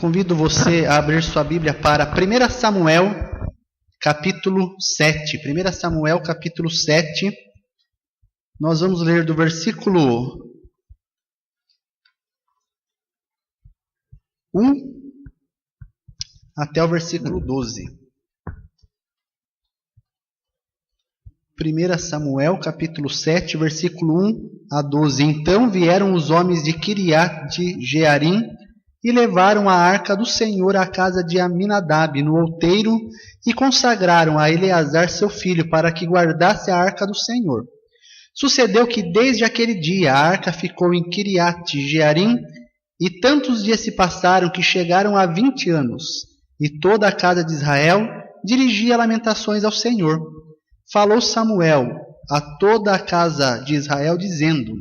Convido você a abrir sua Bíblia para 1 Samuel, capítulo 7. 1 Samuel, capítulo 7. Nós vamos ler do versículo 1 até o versículo 12. 1 Samuel, capítulo 7, versículo 1 a 12. Então vieram os homens de Quiriate-Jearim e levaram a arca do Senhor à casa de Aminadab, no outeiro, e consagraram a Eleazar seu filho, para que guardasse a arca do Senhor. Sucedeu que desde aquele dia a arca ficou em Quiriate-Jearim, e tantos dias se passaram que chegaram a 20 anos, e toda a casa de Israel dirigia lamentações ao Senhor. Falou Samuel a toda a casa de Israel, dizendo: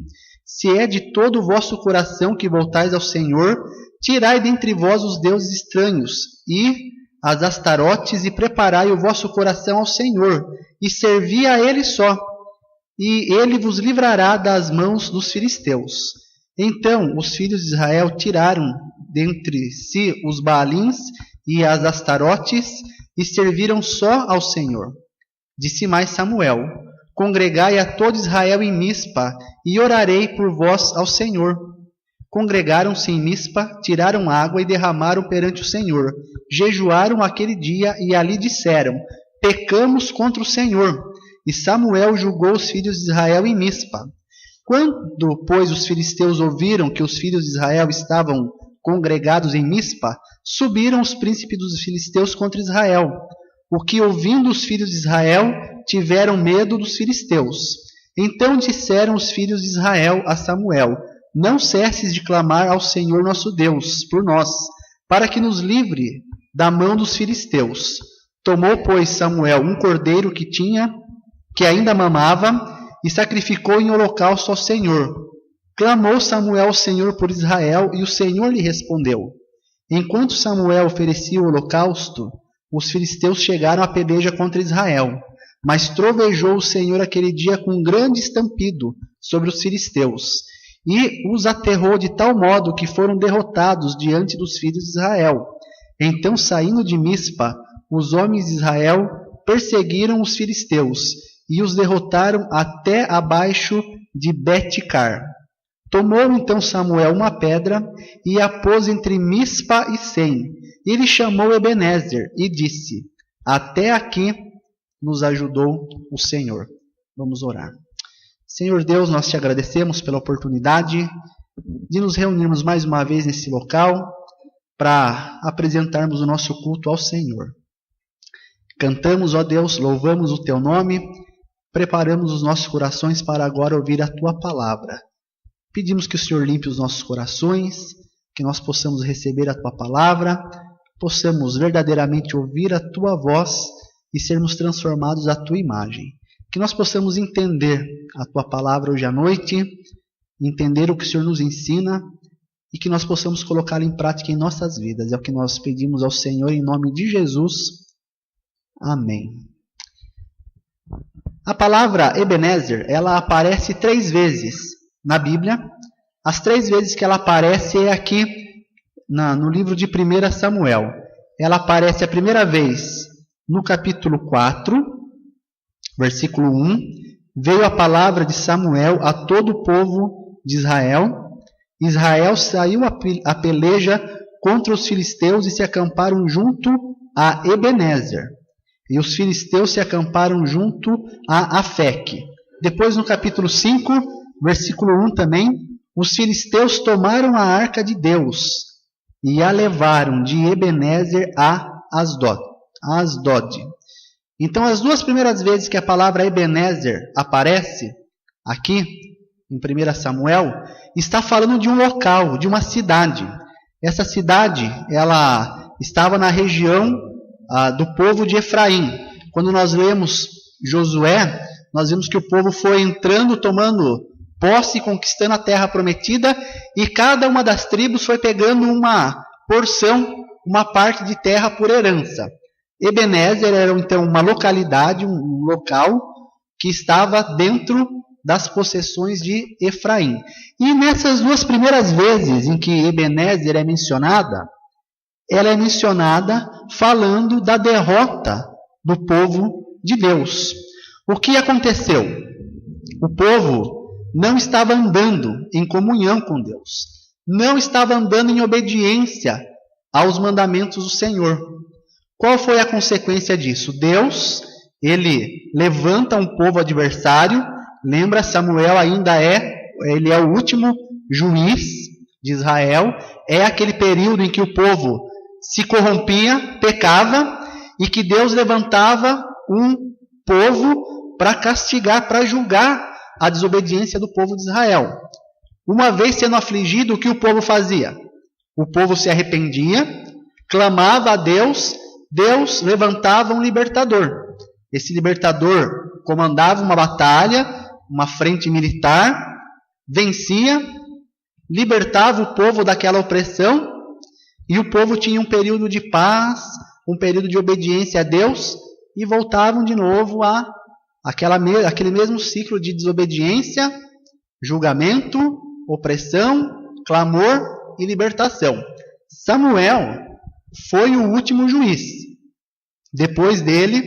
Se é de todo o vosso coração que voltais ao Senhor, tirai dentre vós os deuses estranhos e as astarotes, e preparai o vosso coração ao Senhor, e servi a Ele só, e Ele vos livrará das mãos dos filisteus. Então os filhos de Israel tiraram dentre si os Baalins e as astarotes, e serviram só ao Senhor. Disse mais Samuel: Congregai a todo Israel em Mispa, e orarei por vós ao Senhor. Congregaram-se em Mispa, tiraram água e derramaram perante o Senhor. Jejuaram aquele dia e ali disseram: Pecamos contra o Senhor. E Samuel julgou os filhos de Israel em Mispa. Quando, pois, os filisteus ouviram que os filhos de Israel estavam congregados em Mispa, subiram os príncipes dos filisteus contra Israel. O que, ouvindo os filhos de Israel, tiveram medo dos filisteus. Então disseram os filhos de Israel a Samuel: Não cesses de clamar ao Senhor nosso Deus por nós, para que nos livre da mão dos filisteus. Tomou, pois, Samuel um cordeiro que ainda mamava, e sacrificou em holocausto ao Senhor. Clamou Samuel ao Senhor por Israel, e o Senhor lhe respondeu. Enquanto Samuel oferecia o holocausto, os filisteus chegaram a peleja contra Israel. Mas trovejou o Senhor aquele dia com um grande estampido sobre os filisteus, e os aterrou de tal modo que foram derrotados diante dos filhos de Israel. Então, saindo de Mispa, os homens de Israel perseguiram os filisteus, e os derrotaram até abaixo de Bet-car. Tomou então Samuel uma pedra, e a pôs entre Mispa e Sem. Ele chamou Ebenezer, e disse: Até aqui nos ajudou o Senhor. Vamos orar. Senhor Deus, nós te agradecemos pela oportunidade de nos reunirmos mais uma vez nesse local para apresentarmos o nosso culto ao Senhor. Cantamos, ó Deus, louvamos o teu nome, preparamos os nossos corações para agora ouvir a tua palavra. Pedimos que o Senhor limpe os nossos corações, que nós possamos receber a tua palavra, possamos verdadeiramente ouvir a tua voz e sermos transformados à tua imagem. Que nós possamos entender a tua palavra hoje à noite, entender o que o Senhor nos ensina e que nós possamos colocá-la em prática em nossas vidas. É o que nós pedimos ao Senhor em nome de Jesus. Amém. A palavra Ebenezer, ela aparece 3 vezes na Bíblia. As 3 vezes que ela aparece é aqui no livro de 1 Samuel. Ela aparece a primeira vez no capítulo 4, versículo 1, veio a palavra de Samuel a todo o povo de Israel. Israel saiu a peleja contra os filisteus e se acamparam junto a Ebenezer. E os filisteus se acamparam junto a Afeque. Depois, no capítulo 5, versículo 1 também, os filisteus tomaram a arca de Deus e a levaram de Ebenezer a Asdod. Então, as 2 primeiras vezes que a palavra Ebenezer aparece aqui, em 1 Samuel, está falando de um local, de uma cidade. Essa cidade, ela estava na região do povo de Efraim. Quando nós lemos Josué, nós vimos que o povo foi entrando, tomando posse, conquistando a terra prometida, e cada uma das tribos foi pegando uma porção, uma parte de terra por herança. Ebenezer era então uma localidade, um local que estava dentro das possessões de Efraim. E nessas 2 primeiras vezes em que Ebenezer é mencionada, ela é mencionada falando da derrota do povo de Deus. O que aconteceu? O povo não estava andando em comunhão com Deus, não estava andando em obediência aos mandamentos do Senhor. Qual foi a consequência disso? Deus, ele levanta um povo adversário. Lembra, Samuel ele é o último juiz de Israel. É aquele período em que o povo se corrompia, pecava, e que Deus levantava um povo para castigar, para julgar a desobediência do povo de Israel. Uma vez sendo afligido, o que o povo fazia? O povo se arrependia, clamava a Deus, Deus levantava um libertador. Esse libertador comandava uma batalha, uma frente militar, vencia, libertava o povo daquela opressão, e o povo tinha um período de paz, um período de obediência a Deus, e voltavam de novo a aquele mesmo ciclo de desobediência, julgamento, opressão, clamor e libertação. Samuel foi o último juiz. Depois dele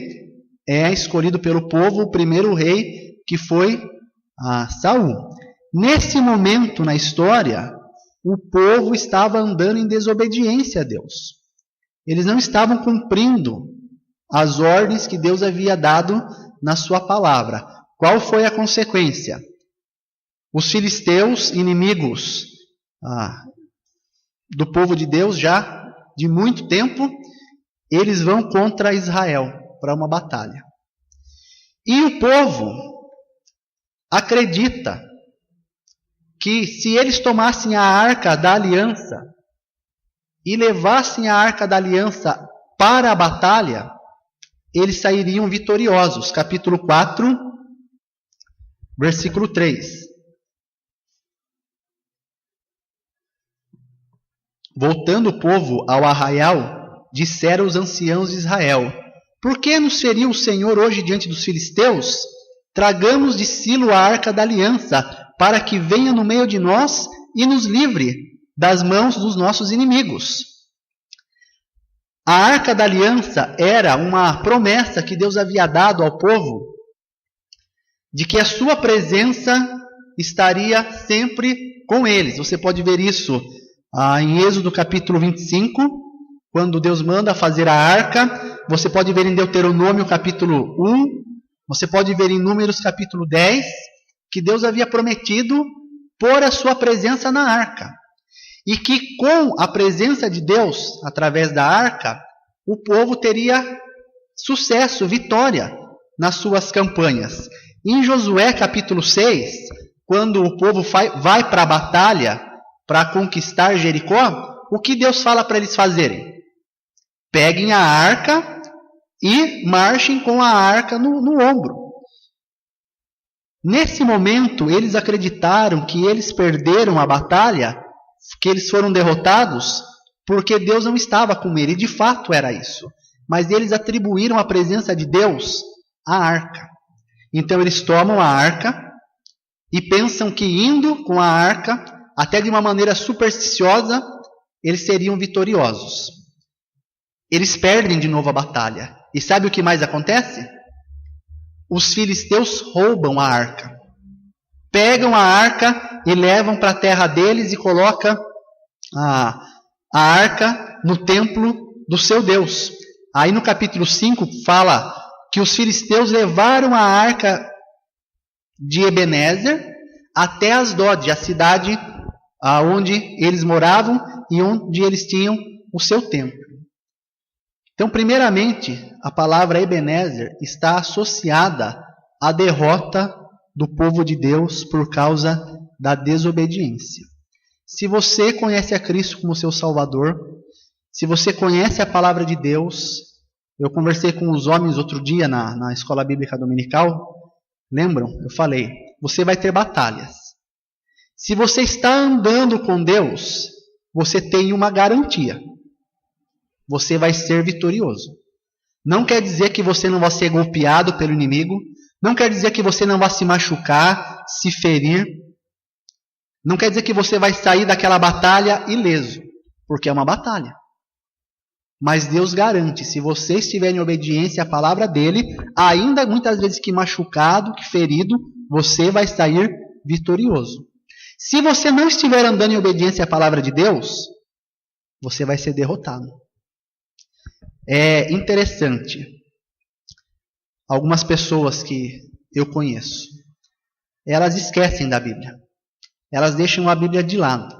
é escolhido pelo povo o primeiro rei, que foi Saul. Nesse momento na história, o povo estava andando em desobediência a Deus. Eles não estavam cumprindo as ordens que Deus havia dado na sua palavra. Qual foi a consequência? Os filisteus, inimigos do povo de Deus já de muito tempo, eles vão contra Israel para uma batalha. E o povo acredita que se eles tomassem a arca da aliança e levassem a arca da aliança para a batalha, eles sairiam vitoriosos. Capítulo 4, versículo 3. Voltando o povo ao arraial, disseram os anciãos de Israel: por que nos feriu o Senhor hoje diante dos filisteus? Tragamos de Silo a arca da aliança, para que venha no meio de nós e nos livre das mãos dos nossos inimigos. A arca da aliança era uma promessa que Deus havia dado ao povo, de que a sua presença estaria sempre com eles. Você pode ver isso em Êxodo capítulo 25, quando Deus manda fazer a arca. Você pode ver em Deuteronômio capítulo 1, você pode ver em Números capítulo 10, que Deus havia prometido pôr a sua presença na arca. E que com a presença de Deus, através da arca, o povo teria sucesso, vitória nas suas campanhas. Em Josué capítulo 6, quando o povo vai para a batalha para conquistar Jericó, o que Deus fala para eles fazerem? Peguem a arca e marchem com a arca no ombro. Nesse momento, eles acreditaram que eles perderam a batalha, que eles foram derrotados, porque Deus não estava com ele. E de fato era isso. Mas eles atribuíram a presença de Deus à arca. Então eles tomam a arca e pensam que indo com a arca, até de uma maneira supersticiosa, eles seriam vitoriosos. Eles perdem de novo a batalha. E sabe o que mais acontece? Os filisteus roubam a arca. Pegam a arca e levam para a terra deles e colocam a arca no templo do seu Deus. Aí no capítulo 5 fala que os filisteus levaram a arca de Ebenezer até Asdod, a cidade onde eles moravam e onde eles tinham o seu templo. Então, primeiramente, a palavra Ebenezer está associada à derrota do povo de Deus por causa da desobediência. Se você conhece a Cristo como seu Salvador, se você conhece a palavra de Deus, eu conversei com os homens outro dia na escola bíblica dominical, lembram? Eu falei, você vai ter batalhas. Se você está andando com Deus, você tem uma garantia. Você vai ser vitorioso. Não quer dizer que você não vai ser golpeado pelo inimigo. Não quer dizer que você não vai se machucar, se ferir. Não quer dizer que você vai sair daquela batalha ileso. Porque é uma batalha. Mas Deus garante, se você estiver em obediência à palavra dele, ainda muitas vezes que machucado, que ferido, você vai sair vitorioso. Se você não estiver andando em obediência à palavra de Deus, você vai ser derrotado. É interessante. Algumas pessoas que eu conheço, elas esquecem da Bíblia. Elas deixam a Bíblia de lado.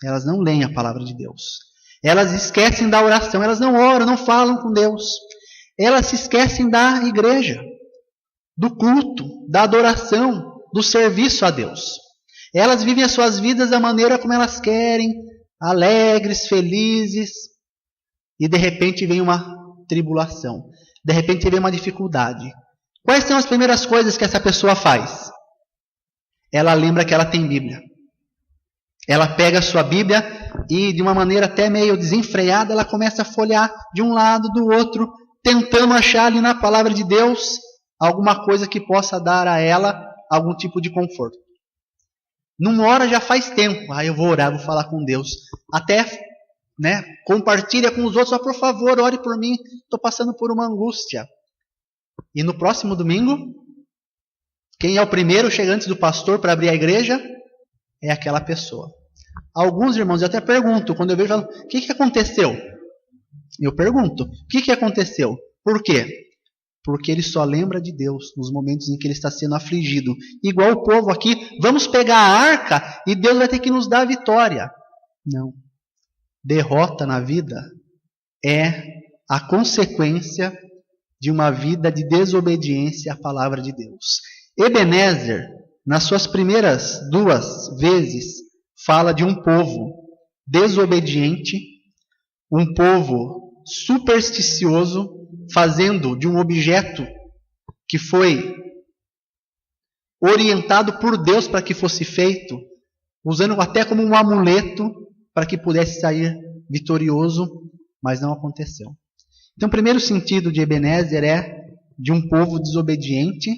Elas não leem a palavra de Deus. Elas esquecem da oração. Elas não oram, não falam com Deus. Elas se esquecem da igreja, do culto, da adoração, do serviço a Deus. Elas vivem as suas vidas da maneira como elas querem, alegres, felizes, e de repente vem uma tribulação. De repente vem uma dificuldade. Quais são as primeiras coisas que essa pessoa faz? Ela lembra que ela tem Bíblia. Ela pega a sua Bíblia e, de uma maneira até meio desenfreada, ela começa a folhear de um lado, do outro, tentando achar ali na palavra de Deus alguma coisa que possa dar a ela algum tipo de conforto. Numa hora já faz tempo. Eu vou orar, vou falar com Deus. Até compartilha com os outros. Por favor, ore por mim. Estou passando por uma angústia. E no próximo domingo, quem é o primeiro chega antes do pastor para abrir a igreja? É aquela pessoa. Alguns irmãos, eu até pergunto, quando eu vejo, o que aconteceu? Eu pergunto, o que aconteceu? Por quê? Porque ele só lembra de Deus nos momentos em que ele está sendo afligido. Igual o povo aqui, vamos pegar a arca e Deus vai ter que nos dar a vitória. Não. Derrota na vida é a consequência de uma vida de desobediência à palavra de Deus. Ebenezer, nas suas primeiras 2 vezes, fala de um povo desobediente, um povo supersticioso, fazendo de um objeto que foi orientado por Deus para que fosse feito, usando até como um amuleto para que pudesse sair vitorioso, mas não aconteceu. Então, o primeiro sentido de Ebenezer é de um povo desobediente,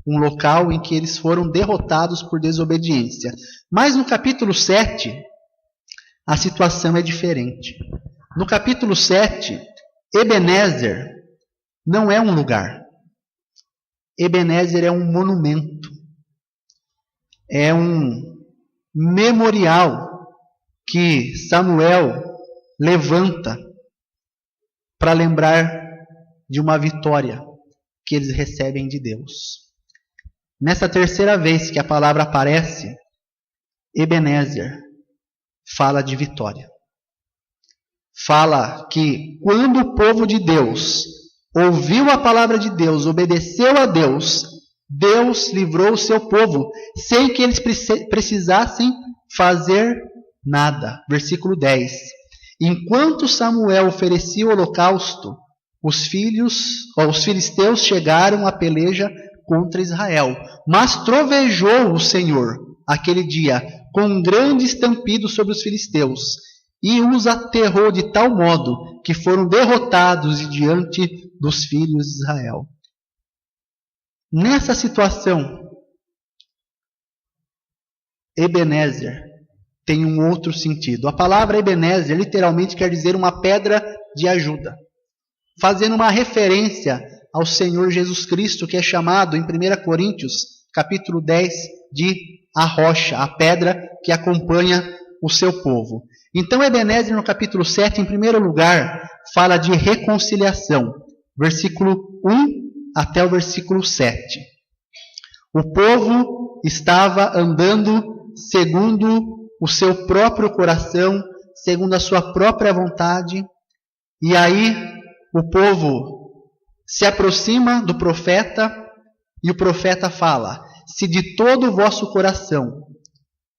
um local em que eles foram derrotados por desobediência. Mas no capítulo 7, a situação é diferente. No capítulo 7, Ebenezer não é um lugar. Ebenezer é um monumento. É um memorial que Samuel levanta para lembrar de uma vitória que eles recebem de Deus. Nessa terceira vez que a palavra aparece, Ebenezer fala de vitória. Fala que quando o povo de Deus ouviu a palavra de Deus, obedeceu a Deus, Deus livrou o seu povo, sem que eles precisassem fazer nada. Versículo 10. Enquanto Samuel oferecia o holocausto, os filisteus chegaram à peleja contra Israel. Mas trovejou o Senhor aquele dia com um grande estampido sobre os filisteus e os aterrou de tal modo que foram derrotados diante dos filhos de Israel. Nessa situação, Ebenezer tem um outro sentido. A palavra Ebenezer literalmente quer dizer uma pedra de ajuda, fazendo uma referência ao Senhor Jesus Cristo, que é chamado em 1 Coríntios, capítulo 10, de a rocha, a pedra que acompanha o seu povo. Então, Ebenezer, no capítulo 7, em primeiro lugar, fala de reconciliação, versículo 1 até o versículo 7. O povo estava andando segundo o seu próprio coração, segundo a sua própria vontade, e aí o povo se aproxima do profeta e o profeta fala: se de todo o vosso coração,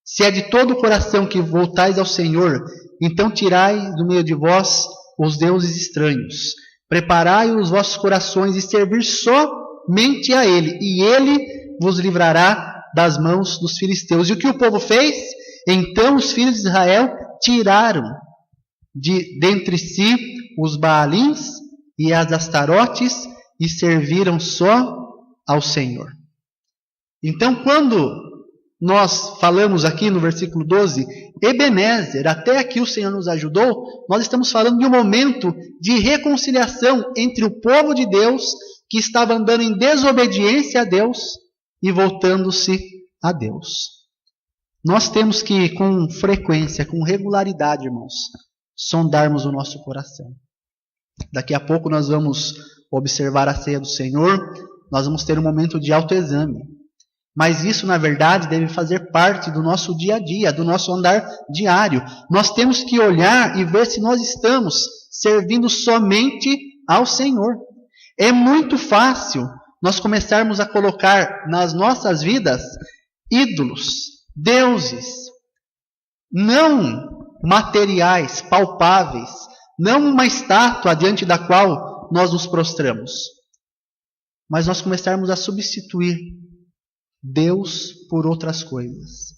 se é de todo o coração que voltais ao Senhor, então tirai do meio de vós os deuses estranhos. Preparai os vossos corações e servir somente a Ele, e Ele vos livrará das mãos dos filisteus. E o que o povo fez? Então os filhos de Israel tiraram dentre si os Baalins e as Astarotes e serviram só ao Senhor. Então, quando nós falamos aqui no versículo 12, Ebenezer, até aqui o Senhor nos ajudou, nós estamos falando de um momento de reconciliação entre o povo de Deus, que estava andando em desobediência a Deus, e voltando-se a Deus. Nós temos que, com frequência, com regularidade, irmãos, sondarmos o nosso coração. Daqui a pouco nós vamos observar a ceia do Senhor, nós vamos ter um momento de autoexame. Mas isso, na verdade, deve fazer parte do nosso dia a dia, do nosso andar diário. Nós temos que olhar e ver se nós estamos servindo somente ao Senhor. É muito fácil nós começarmos a colocar nas nossas vidas ídolos, deuses, não materiais, palpáveis, não uma estátua diante da qual nós nos prostramos, mas nós começarmos a substituir Deus por outras coisas.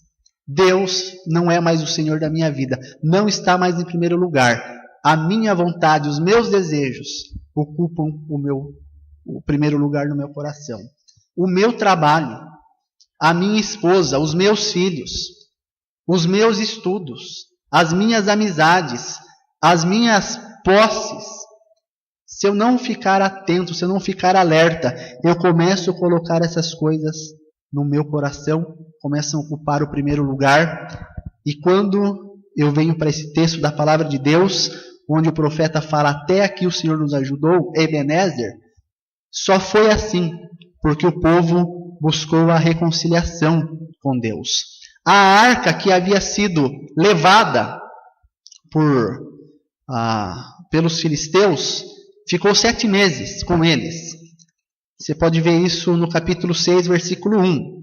Deus não é mais o Senhor da minha vida, não está mais em primeiro lugar. A minha vontade, os meus desejos ocupam o primeiro lugar no meu coração. O meu trabalho, a minha esposa, os meus filhos, os meus estudos, as minhas amizades, as minhas posses. Se eu não ficar atento, se eu não ficar alerta, eu começo a colocar essas coisas no meu coração, começam a ocupar o primeiro lugar. E quando eu venho para esse texto da palavra de Deus, onde o profeta fala, até aqui o Senhor nos ajudou, Ebenezer, só foi assim, porque o povo buscou a reconciliação com Deus. A arca que havia sido levada pelos filisteus, ficou 7 meses com eles. Você pode ver isso no capítulo 6, versículo 1.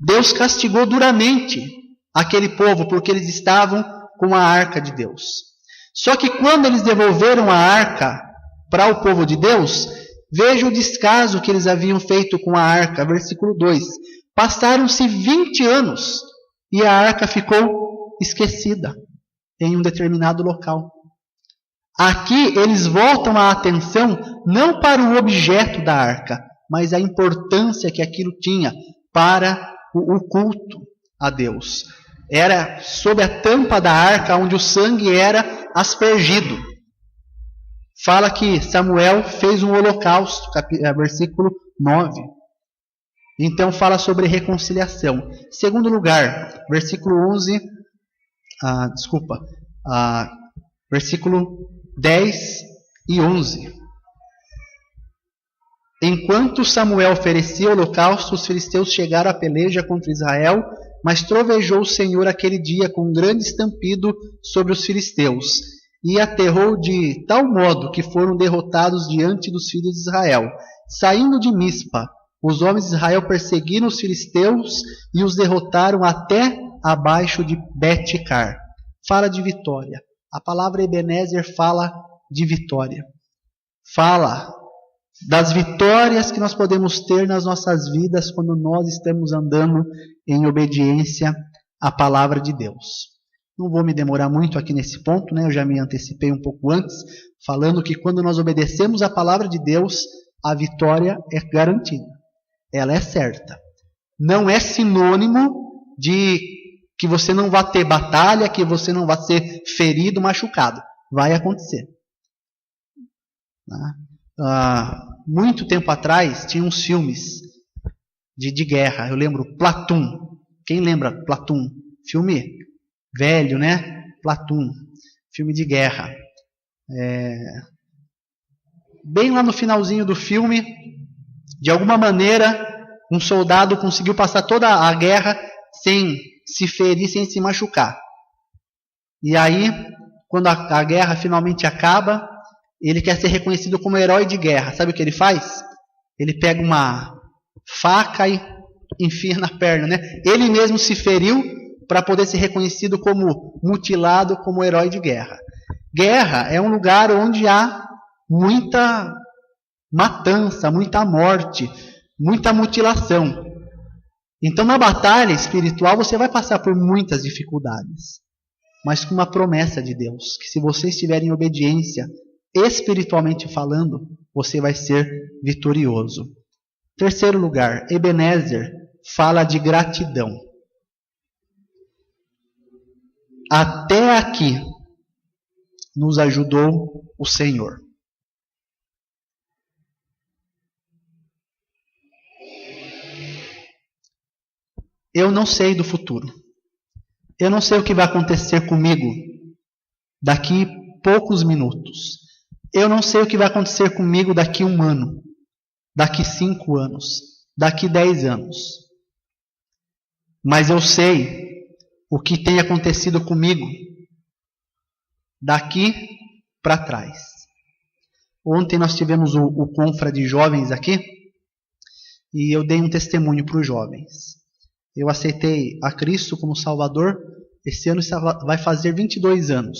Deus castigou duramente aquele povo, porque eles estavam com a arca de Deus. Só que quando eles devolveram a arca para o povo de Deus, veja o descaso que eles haviam feito com a arca. Versículo 2. Passaram-se 20 anos e a arca ficou esquecida em um determinado local. Aqui eles voltam a atenção não para o objeto da arca, mas a importância que aquilo tinha para o culto a Deus. Era sob a tampa da arca onde o sangue era aspergido. Fala que Samuel fez um holocausto, versículo 9. Então fala sobre reconciliação. Segundo lugar, versículo 11, versículo 10 e 11. Enquanto Samuel oferecia holocausto, os filisteus chegaram à peleja contra Israel, mas trovejou o Senhor aquele dia com um grande estampido sobre os filisteus, e aterrou de tal modo que foram derrotados diante dos filhos de Israel. Saindo de Mispa, os homens de Israel perseguiram os filisteus e os derrotaram até abaixo de Bet-car. Fala de vitória. A palavra Ebenezer fala de vitória. Fala das vitórias que nós podemos ter nas nossas vidas quando nós estamos andando em obediência à palavra de Deus. Não vou me demorar muito aqui nesse ponto, né? Eu já me antecipei um pouco antes, falando que quando nós obedecemos à palavra de Deus, a vitória é garantida. Ela é certa. Não é sinônimo de que você não vai ter batalha, que você não vai ser ferido, machucado. Vai acontecer. Muito tempo atrás, tinha uns filmes de guerra. Eu lembro Platoon. Quem lembra Platoon? Filme velho, né? Platoon. Filme de guerra. Bem lá no finalzinho do filme, de alguma maneira, um soldado conseguiu passar toda a guerra sem se ferir, sem se machucar. E aí, quando a guerra finalmente acaba, ele quer ser reconhecido como herói de guerra. Sabe o que ele faz? Ele pega uma faca e enfia na perna, né? Ele mesmo se feriu para poder ser reconhecido como mutilado, como herói de guerra. Guerra é um lugar onde há muita matança, muita morte, muita mutilação. Então, na batalha espiritual, você vai passar por muitas dificuldades, mas com uma promessa de Deus, que se você estiver em obediência, espiritualmente falando, você vai ser vitorioso. Terceiro lugar, Ebenezer fala de gratidão. até aqui nos ajudou o Senhor. Eu não sei do futuro. Eu não sei o que vai acontecer comigo daqui poucos minutos. Eu não sei o que vai acontecer comigo daqui 1 ano, daqui 5 anos, daqui 10 anos. Mas eu sei o que tem acontecido comigo daqui para trás. Ontem nós tivemos o Confra de Jovens aqui e eu dei um testemunho para os jovens. Eu aceitei a Cristo como Salvador. Esse ano vai fazer 22 anos,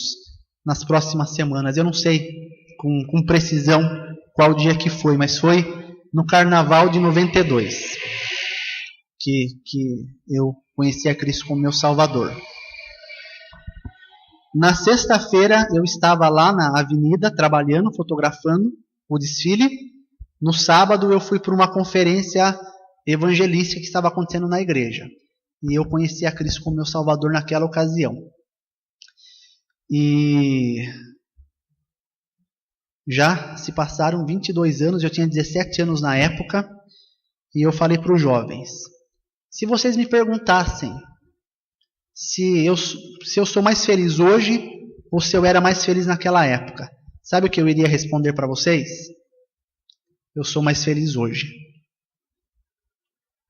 nas próximas semanas. Eu não sei com precisão qual dia que foi, mas foi no Carnaval de 92 que eu conheci a Cristo como meu Salvador. Na sexta-feira eu estava lá na avenida trabalhando, fotografando o desfile. No sábado eu fui para uma conferência evangelística que estava acontecendo na igreja. E eu conheci a Cristo como meu Salvador naquela ocasião. E já se passaram 22 anos, eu tinha 17 anos na época, e eu falei para os jovens: se vocês me perguntassem se eu sou mais feliz hoje ou se eu era mais feliz naquela época, sabe o que eu iria responder para vocês? Eu sou mais feliz hoje.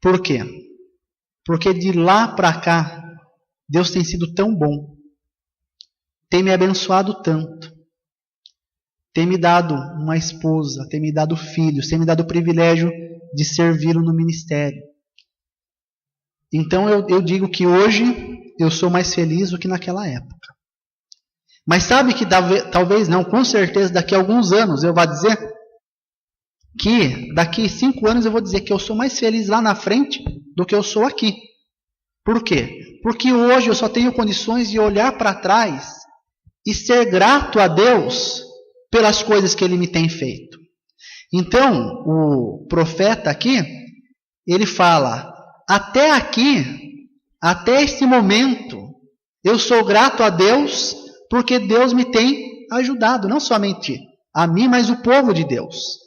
Por quê? Porque de lá para cá, Deus tem sido tão bom, tem me abençoado tanto, tem me dado uma esposa, tem me dado filhos, tem me dado o privilégio de servi-lo no ministério. Então eu digo que hoje eu sou mais feliz do que naquela época. Mas sabe que talvez não, com certeza daqui a alguns anos eu vou dizer que daqui 5 anos eu vou dizer que eu sou mais feliz lá na frente do que eu sou aqui. Por quê? Porque hoje eu só tenho condições de olhar para trás e ser grato a Deus pelas coisas que Ele me tem feito. Então, o profeta aqui, ele fala: até aqui, até este momento, eu sou grato a Deus porque Deus me tem ajudado, não somente a mim, mas o povo de Deus.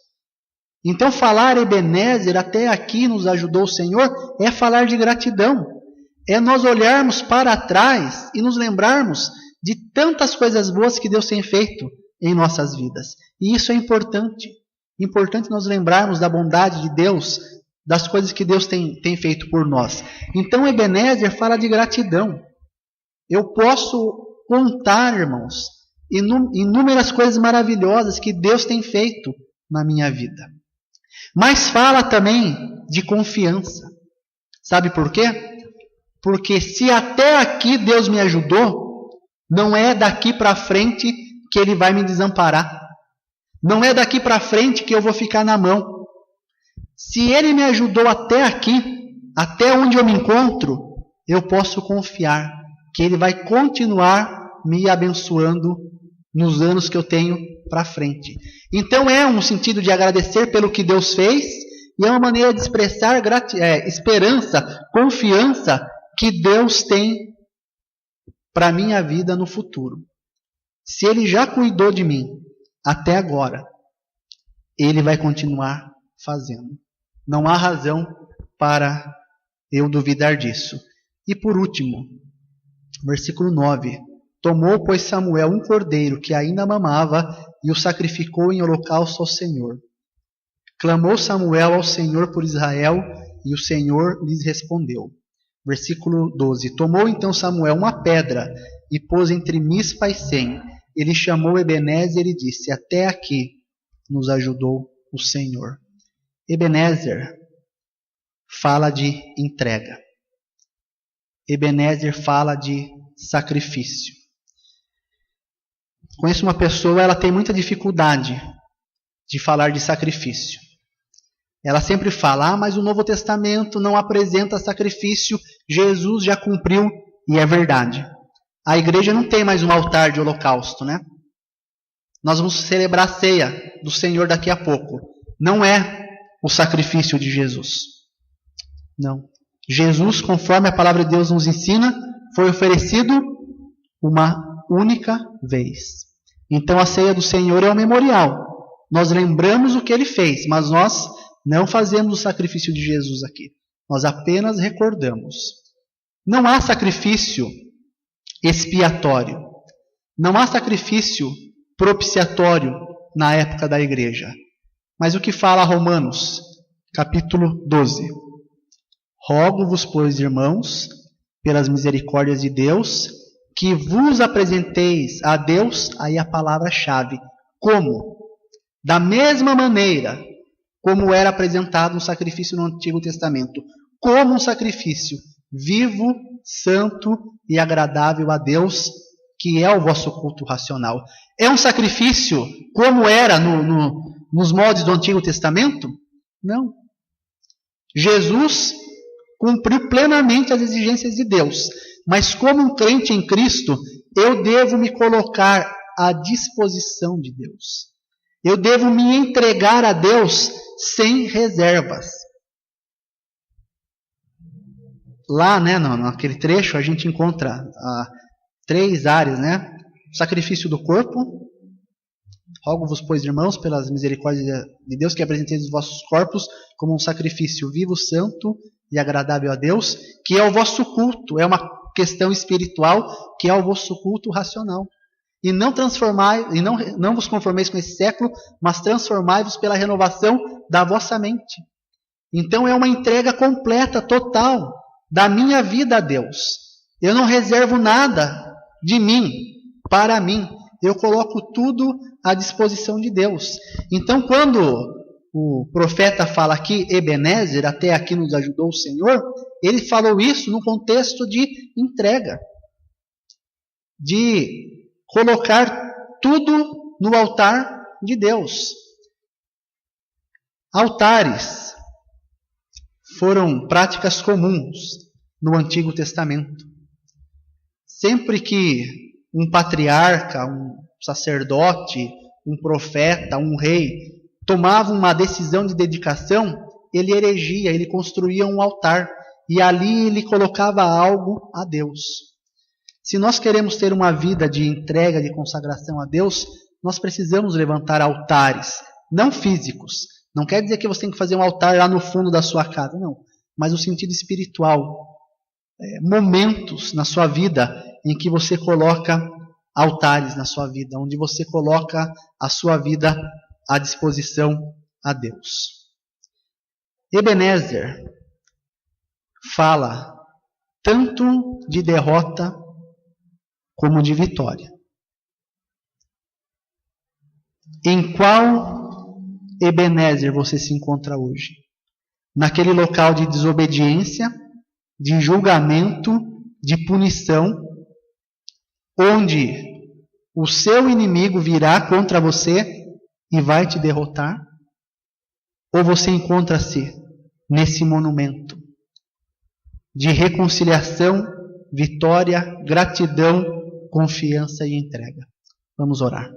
Então, falar Ebenezer, até aqui nos ajudou o Senhor, é falar de gratidão. É nós olharmos para trás e nos lembrarmos de tantas coisas boas que Deus tem feito em nossas vidas. E isso é importante. Importante nós lembrarmos da bondade de Deus, das coisas que Deus tem feito por nós. Então, Ebenezer fala de gratidão. Eu posso contar, irmãos, inúmeras coisas maravilhosas que Deus tem feito na minha vida. Mas fala também de confiança. Sabe por quê? Porque se até aqui Deus me ajudou, não é daqui para frente que Ele vai me desamparar. Não é daqui para frente que eu vou ficar na mão. Se Ele me ajudou até aqui, até onde eu me encontro, eu posso confiar que Ele vai continuar me abençoando nos anos que eu tenho para frente. Então é um sentido de agradecer pelo que Deus fez e é uma maneira de expressar esperança, confiança que Deus tem para a minha vida no futuro. Se Ele já cuidou de mim até agora, Ele vai continuar fazendo. Não há razão para eu duvidar disso. E por último, versículo 9. Tomou, pois, Samuel um cordeiro que ainda mamava e o sacrificou em holocausto ao Senhor. Clamou Samuel ao Senhor por Israel e o Senhor lhes respondeu. Versículo 12. Tomou então Samuel uma pedra e pôs entre Mispa e Sem. Ele chamou Ebenezer e disse: até aqui nos ajudou o Senhor. Ebenezer fala de entrega. Ebenezer fala de sacrifício. Conheço uma pessoa, ela tem muita dificuldade de falar de sacrifício. Ela sempre fala: mas o Novo Testamento não apresenta sacrifício, Jesus já cumpriu, e é verdade. A igreja não tem mais um altar de holocausto, né? Nós vamos celebrar a ceia do Senhor daqui a pouco. Não é o sacrifício de Jesus. Não. Jesus, conforme a palavra de Deus nos ensina, foi oferecido uma única vez. Então a ceia do Senhor é um memorial. Nós lembramos o que Ele fez, mas nós não fazemos o sacrifício de Jesus aqui. Nós apenas recordamos. Não há sacrifício expiatório. Não há sacrifício propiciatório na época da igreja. Mas o que fala Romanos, capítulo 12? Rogo-vos, pois, irmãos, pelas misericórdias de Deus, que vos apresenteis a Deus, aí a palavra-chave, como? Da mesma maneira como era apresentado um sacrifício no Antigo Testamento, como um sacrifício vivo, santo e agradável a Deus, que é o vosso culto racional. É um sacrifício como era nos moldes do Antigo Testamento? Não. Jesus cumpriu plenamente as exigências de Deus, mas como um crente em Cristo, eu devo me colocar à disposição de Deus. Eu devo me entregar a Deus sem reservas. Lá, naquele trecho, a gente encontra 3 áreas, Sacrifício do corpo. Rogo-vos, pois, irmãos, pelas misericórdias de Deus, que apresenteis os vossos corpos como um sacrifício vivo, santo e agradável a Deus, que é o vosso culto. É uma questão espiritual, que é o vosso culto racional. E não vos conformeis com esse século, mas transformai-vos pela renovação da vossa mente. Então é uma entrega completa, total, da minha vida a Deus. Eu não reservo nada de mim, para mim. Eu coloco tudo à disposição de Deus. Então, quando o profeta fala aqui, Ebenezer, até aqui nos ajudou o Senhor, ele falou isso no contexto de entrega. De colocar tudo no altar de Deus. Altares foram práticas comuns no Antigo Testamento. Sempre que um patriarca, um sacerdote, um profeta, um rei tomava uma decisão de dedicação, ele erigia, ele construía um altar e ali ele colocava algo a Deus. Se nós queremos ter uma vida de entrega, de consagração a Deus, nós precisamos levantar altares, não físicos. Não quer dizer que você tem que fazer um altar lá no fundo da sua casa, não. Mas no sentido espiritual. Momentos na sua vida em que você coloca altares na sua vida, onde você coloca a sua vida à disposição a Deus. Ebenezer fala tanto de derrota como de vitória. Em qual Ebenezer você se encontra hoje? Naquele local de desobediência, de julgamento, de punição, onde o seu inimigo virá contra você e vai te derrotar? Ou você encontra-se nesse monumento de reconciliação, vitória, gratidão, confiança e entrega? Vamos orar.